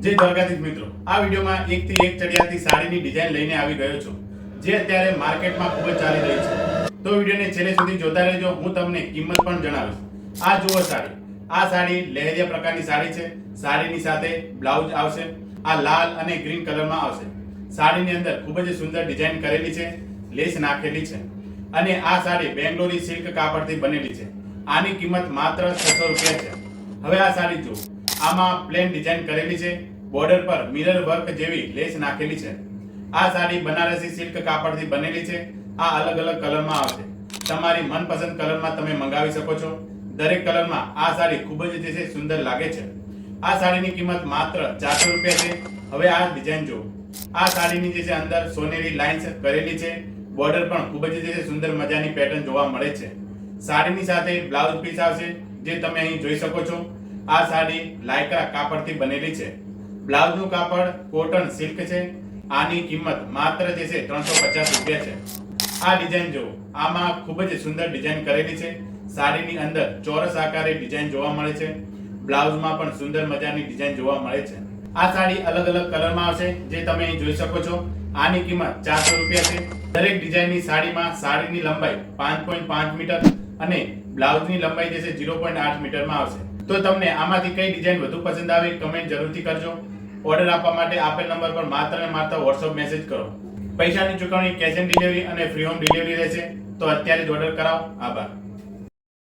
જય દ્વારકાધીશ મિત્રો, આ વિડીયોમાં એકથી એક ચડિયાતી સાડીની ડિઝાઇન લઈને આવી ગયો છું, જે અત્યારે માર્કેટમાં ખૂબ જ ચાલી રહી છે. તો વિડીયોને છેલ્લે સુધી જોતા રહેજો. હું તમને કિંમત પણ જણાવીશ. આ જુઓ સાડી. આ સાડી લહેરિયા પ્રકારની સાડી છે. સાડીની સાથે બ્લાઉઝ આવશે. આ લાલ અને ગ્રીન કલરમાં આવશે. સાડીની અંદર ખૂબ જ સુંદર ડિઝાઇન કરેલી છે, લેસ નાખેલી છે અને આ સાડી બેંગ્લોરી સિલ્ક કાપડથી બનેલી છે. આની કિંમત માત્ર 600 રૂપિયા છે. હવે આ સાડી જુઓ. આમાં પ્લેન ડિઝાઇન કરેલી છે, બોર્ડર પર મિરર વર્ક જેવી લેસ નાખેલી છે. આ સાડી બનારસી સિલ્ક કાપડથી બનેલી છે. આ અલગ અલગ કલરમાં આવશે. તમારી મનપસંદ કલરમાં તમે મંગાવી શકો છો. દરેક કલરમાં આ સાડી ખૂબ જ જે છે સુંદર લાગે છે. આ સાડીની કિંમત માત્ર 400 રૂપિયા છે. હવે આ ડિઝાઇન જુઓ. આ સાડીની જે છે અંદર સોનેરી લાઇન્સ કરેલી છે. બોર્ડર પણ ખૂબ જ જે છે સુંદર મજાની પેટર્ન જોવા મળે છે. સાડીની સાથે બ્લાઉઝ પીસ આવશે, જે તમે અહીં જોઈ શકો છો. આ સાડી લાયક્રા કાપડથી બનેલી છે. બ્લાઉઝનું કાપડ કોટન સિલ્ક છે. આની કિંમત માત્ર જે છે 350 રૂપિયા છે. આ ડિઝાઇન જુઓ. આમાં ખૂબ જ સુંદર ડિઝાઇન કરેલી છે. સાડીની અંદર ચોરસ આકારે ડિઝાઇન જોવા મળે છે. બ્લાઉઝમાં પણ સુંદર મજાની ડિઝાઇન જોવા મળે છે. આ સાડી અલગ અલગ કલરમાં આવશે, જે તમે અહીં જોઈ શકો છો. આની કિંમત 400 રૂપિયા છે. દરેક ડિઝાઇનની સાડીમાં સાડીની લંબાઈ 5.5 મીટર અને બ્લાઉઝની લંબાઈ જે છે 0.8 મીટરમાં આવશે. તો તમને આમાંથી કઈ ડિઝાઇન વધુ પસંદ આવે કમેન્ટ જરૂરથી કરજો. ઓર્ડર આપવા માટે આપેલ નંબર પર માત્ર ને માત્ર WhatsApp મેસેજ કરો. પૈસાની ચૂકવણી કેશ ઓન ડિલિવરી અને ફ્રી હોમ ડિલિવરી રહેશે. તો અત્યારે જ ઓર્ડર કરાવો. આભાર.